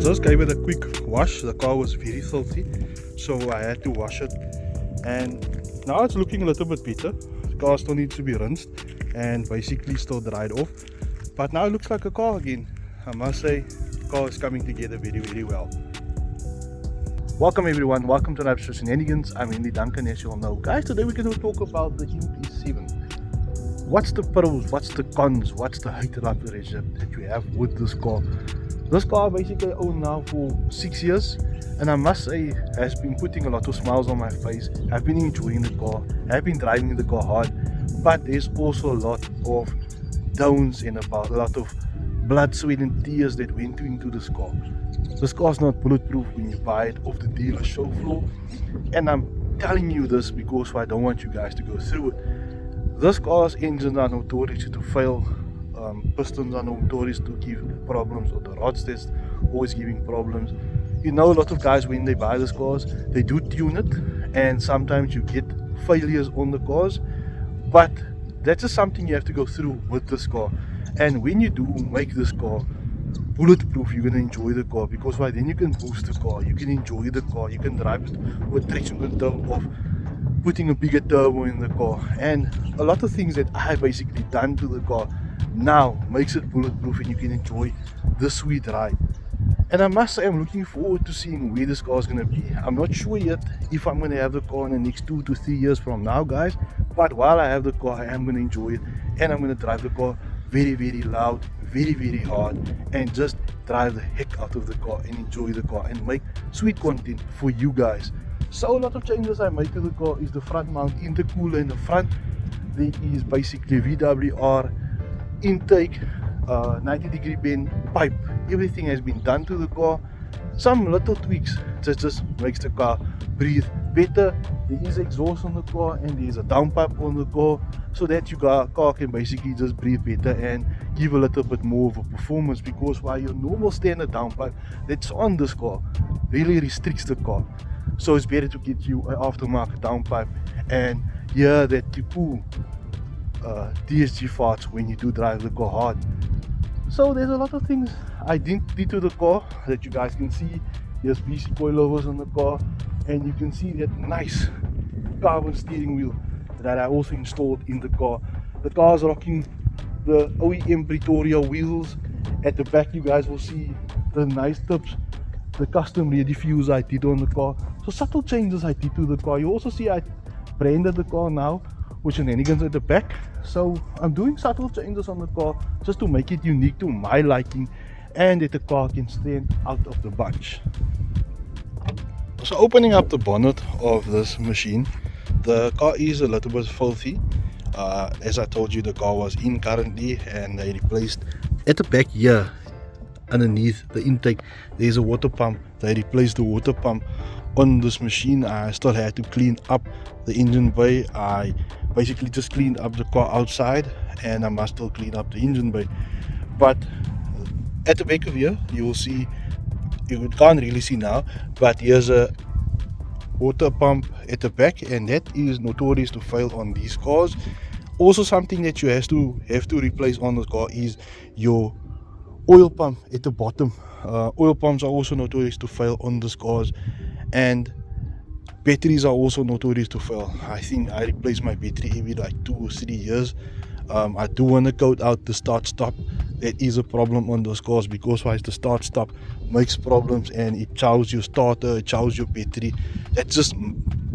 just gave it a quick wash. The car was very filthy, so I had to wash it, and now it's looking a little bit better. The car still needs to be rinsed and basically still dried off, but now it looks like a car again. I must say, the car is coming together very well. Welcome everyone, welcome to another episode of Shenanigans. I'm Andy Duncan, as you all know. Guys, today we're going to talk about the MP7. What's the pros, what's the cons, what's the hater relationship that you have with this car. This car basically I own now for 6 years, and I must say has been putting a lot of smiles on my face. I've been enjoying the car, I've been driving the car hard, but there's also a lot of downs and a lot of blood, sweat and tears that went into this car. This car is not bulletproof when you buy it off the dealer show floor, and I'm telling you this because I don't want you guys to go through it. This car's engines are notorious to fail, pistons are notorious to give problems, or the rods that's always giving problems. You know, a lot of guys when they buy these cars, they do tune it, and sometimes you get failures on the cars, but that's just something you have to go through with this car. And when you do make this car bulletproof, you're going to enjoy the car, because why, then you can boost the car, you can enjoy the car, you can drive it with traction control of putting a bigger turbo in the car, and a lot of things that I basically done to the car now makes it bulletproof, and you can enjoy the sweet ride. And I must say, I'm looking forward to seeing where this car is going to be. I'm not sure yet if I'm going to have the car in the next 2 to 3 years from now, guys, but while I have the car, I am going to enjoy it, and I'm going to drive the car very loud, very hard, and just drive the heck out of the car and enjoy the car and make sweet content for you guys. So a lot of changes I made to the car is the front mount intercooler in the front. There is basically VWR intake, 90-degree bend pipe. Everything has been done to the car. Some little tweaks that just makes the car breathe better. There is exhaust on the car, and there is a downpipe on the car, so that your car can basically just breathe better and give a little bit more of a performance, because while your normal standard downpipe that's on this car really restricts the car. So it's better to get you an aftermarket downpipe and hear that you cool DSG farts when you do drive the car hard. So there's a lot of things I did to the car that you guys can see. There's BC coilovers on the car, and you can see that nice carbon steering wheel that I also installed in the car. The car is rocking the OEM Pretoria wheels. At the back you guys will see the nice tips, the custom rear diffuser I did on the car. So subtle changes I did to the car. You also see I branded the car now with Shenanigans at the back. So I'm doing subtle changes on the car just to make it unique to my liking, and that the car can stand out of the bunch. So opening up the bonnet of this machine, the car is a little bit filthy. As I told you, the car was in currently, and they replaced at the back here underneath the intake there's a water pump. They replaced the water pump on this machine. I still had to clean up the engine bay. I basically just cleaned up the car outside, and I must still clean up the engine bay. But at the back of here you will see, you can't really see now, but here's a water pump at the back, and that is notorious to fail on these cars. Also, something that you have to replace on the car is your oil pump at the bottom. Oil pumps are also notorious to fail on these cars, and batteries are also notorious to fail. I think I replace my battery every like 2 or 3 years. I do want to code out the start stop. That is a problem on those cars, because why, the start stop makes problems, and it chows your starter, it chows your battery. That's just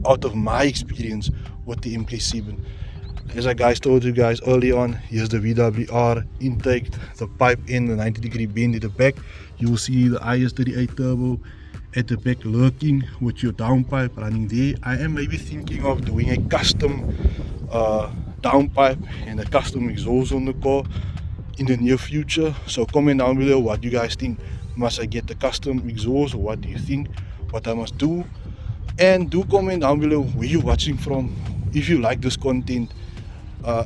out of my experience with the MK7. As I told you guys early on, here's the VWR intake, the pipe in the 90-degree bend at the back. You will see the IS38 turbo at the back lurking with your downpipe running there. I am maybe thinking of doing a custom downpipe and a custom exhaust on the car in the near future. So comment down below what you guys think. Must I get the custom exhaust, or what do you think what I must do? And do comment down below where you're watching from, if you like this content.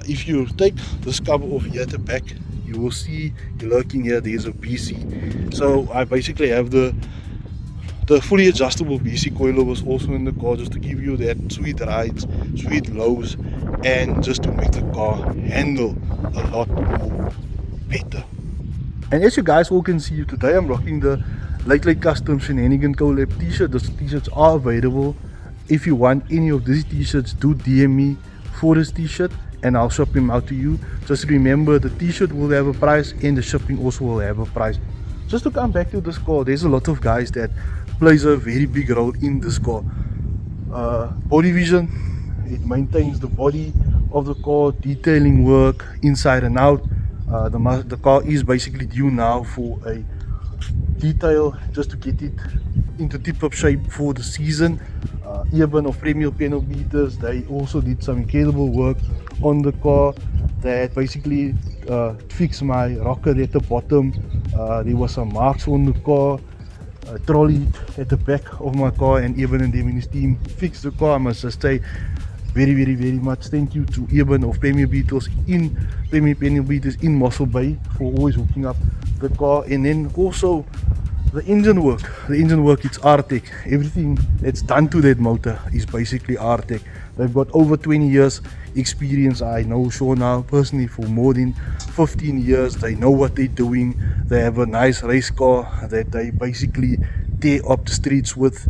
If you take this cover off here at the back, you will see lurking here there's a BC. So I basically have the fully adjustable BC coilovers also in the car, just to give you that sweet rides, sweet lows, and just to make the car handle a lot more better. And as you guys all can see, today I'm rocking the Late Custom Shenanigan Collab t-shirt. Those t-shirts are available. If you want any of these t-shirts, do DM me for this t-shirt and I'll ship them out to you. Just remember, the t-shirt will have a price and the shipping also will have a price. Just to come back to this car, there's a lot of guys that plays a very big role in this car. Body vision, it maintains the body of the car, detailing work inside and out. The car is basically due now for a detail just to get it into tip-top shape for the season. Even of premier panel beaters, they also did some incredible work on the car that basically fixed my rocker at the bottom. There was some marks on the car, trolley at the back of my car, and Eben and them in his team fixed the car. I must just say very much thank you to Eben of Premier Panel Beaters in Mossel Bay for always hooking up the car. And then also the engine work, it's Artec. Everything that's done to that motor is basically Artec. They've got over 20 years experience. I know Sean now personally for more than 15 years. They know what they're doing. They have a nice race car that they basically tear up the streets with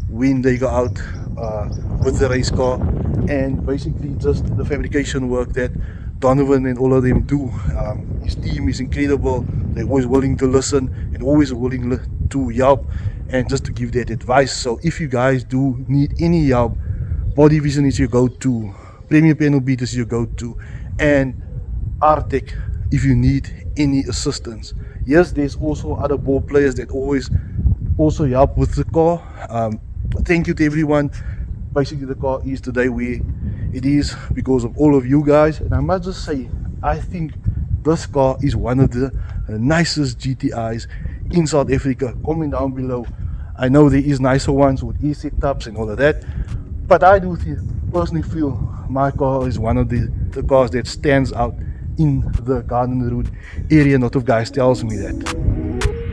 when they go out with the race car. And basically just the fabrication work that Donovan and all of them do. His team is incredible. They're always willing to listen and always willing to help and just to give that advice. So if you guys do need any help, Body Vision is your go-to, Premier Panel Beaters is your go-to, and Artec if you need any assistance. Yes, there's also other ball players that always also help with the car. Thank you to everyone. Basically the car is today where it is because of all of you guys, and I must just say, I think this car is one of the nicest GTIs in South Africa. Comment down below. I know there is nicer ones with e-setups and all of that, but I do personally feel my car is one of the cars that stands out in the Garden Route area. A lot of guys tells me that.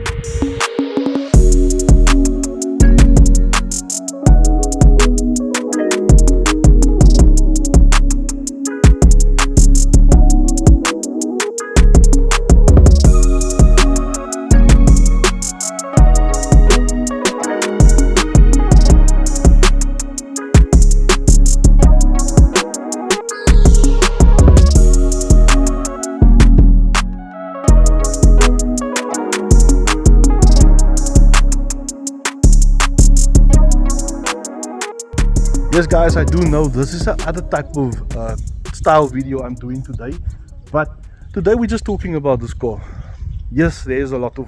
Yes guys, I do know this is another type of style video I'm doing today, but today we're just talking about this car. Yes, there's a lot of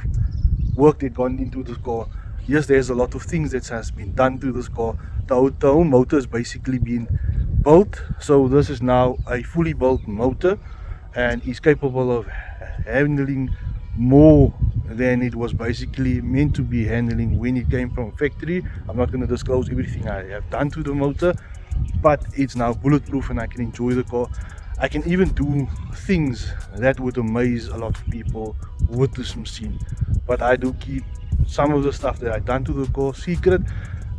work that gone into this car. Yes, there's a lot of things that has been done to this car. The whole motor has basically been built, so this is now a fully built motor and is capable of handling more than it was basically meant to be handling when it came from factory. I'm not going to disclose everything I have done to the motor, but it's now bulletproof and I can enjoy the car. I can even do things that would amaze a lot of people with this machine, but I do keep some of the stuff that I've done to the car secret,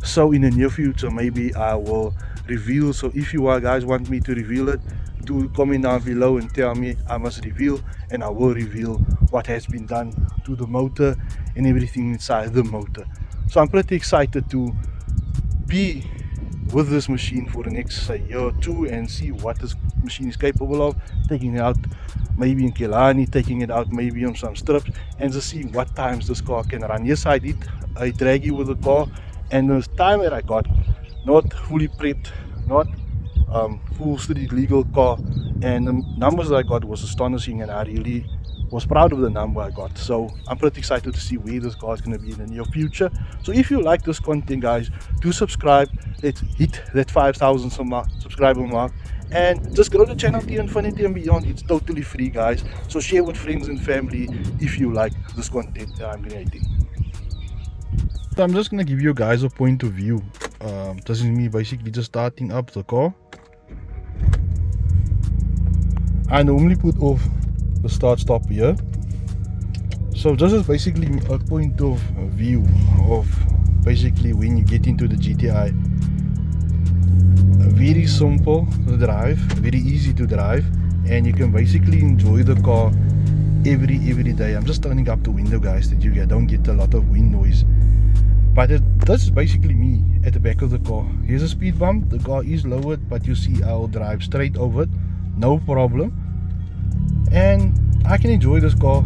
so in the near future maybe I will reveal. So if you guys want me to reveal it, do comment down below and tell me. I must reveal, and I will reveal what has been done to the motor and everything inside the motor. So I'm pretty excited to be with this machine for the next year or two and see what this machine is capable of, taking it out maybe in Killarney, taking it out maybe on some strips, and just seeing what times this car can run. Yes, I did a draggy with the car, and the time that I got, not fully prepped, not full street legal car, and the numbers that I got was astonishing, and I really was proud of the number I got. So I'm pretty excited to see where this car is going to be in the near future. So if you like this content guys, do subscribe. Let's hit that 5,000 subscriber mark and just grow the channel to infinity and beyond. It's totally free guys, so share with friends and family if you like this content that I'm creating. So I'm just going to give you guys a point of view. This is me basically just starting up the car. I normally put off the start stop here, so this is basically a point of view of basically when you get into the GTI. Very simple to drive, very easy to drive, and you can basically enjoy the car every day. I'm just turning up the window, guys, that you don't get a lot of wind noise. But this is basically me at the back of the car. Here's a speed bump. The car is lowered, but you see I'll drive straight over it, no problem. And I can enjoy this car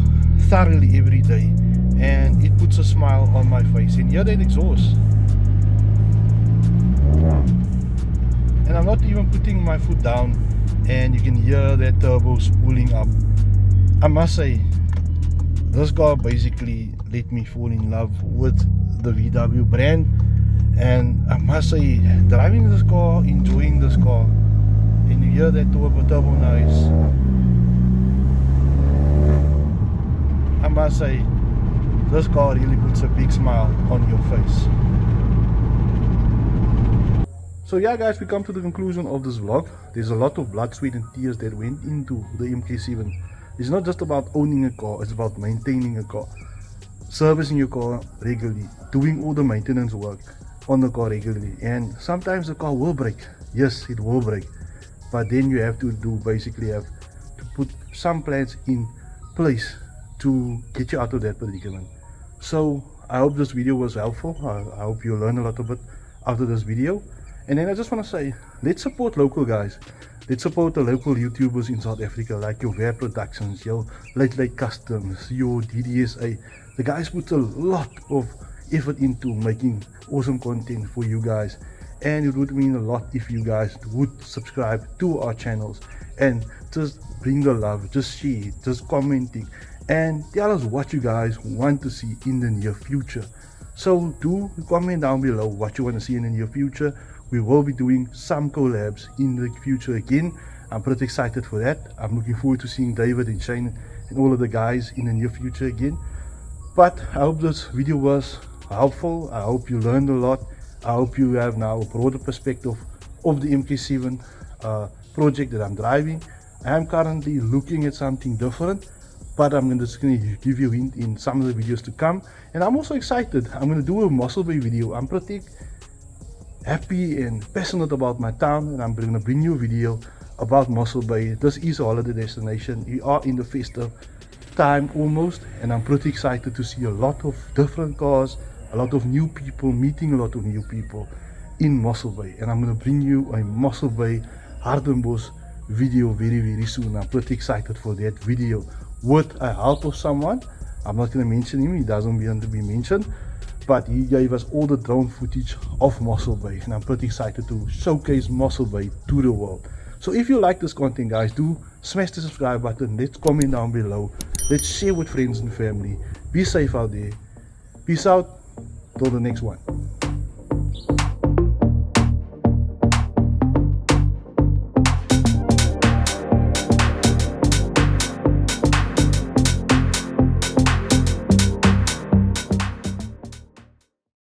thoroughly every day, and it puts a smile on my face. And hear that exhaust. And I'm not even putting my foot down, and you can hear that turbo spooling up. I must say, this car basically let me fall in love with the VW brand. And I must say, driving this car, enjoying this car, and you hear that turbo noise, I must say, this car really puts a big smile on your face. So yeah, guys, we come to the conclusion of this vlog. There's a lot of blood, sweat and tears that went into the MK7. It's not just about owning a car, it's about maintaining a car, servicing your car regularly, doing all the maintenance work on the car regularly. And sometimes the car will break. Yes, it will break, but then you have to basically have to put some plans in place to get you out of that predicament. So I hope this video was helpful. I hope you learned a lot of it out of this video. And then I just want to say, let's support local, guys. Let's support the local YouTubers in South Africa, like your Wear Productions, your Late Customs, your DDSA. The guys put a lot of effort into making awesome content for you guys, and it would mean a lot if you guys would subscribe to our channels and just bring the love, just share, just commenting, and tell us what you guys want to see in the near future. So do comment down below what you want to see in the near future. We will be doing some collabs in the future again. I'm pretty excited for that. I'm looking forward to seeing David and Shane and all of the guys in the near future again. But I hope this video was helpful. I hope you learned a lot. I hope you have now a broader perspective of the MK7 project that I'm driving. I am currently looking at something different, but I'm just going to give you a hint in some of the videos to come. And I'm also excited. I'm going to do a Mossel Bay video. I'm pretty happy and passionate about my town, and I'm going to bring you a video about Mossel Bay. This is a holiday destination. We are in the festive time almost, and I'm pretty excited to see a lot of different cars, a lot of new people, meeting a lot of new people in Mossel Bay. And I'm going to bring you a Mossel Bay Hardenbos video very soon. I'm pretty excited for that video with a help of someone. I'm not going to mention him, he doesn't want to be mentioned, but he gave us all the drone footage of Mossel Bay, and I'm pretty excited to showcase Mossel Bay to the world. So if you like this content, guys, do smash the subscribe button. Let's comment down below. Let's share with friends and family. Be safe out there. Peace out. Till the next one.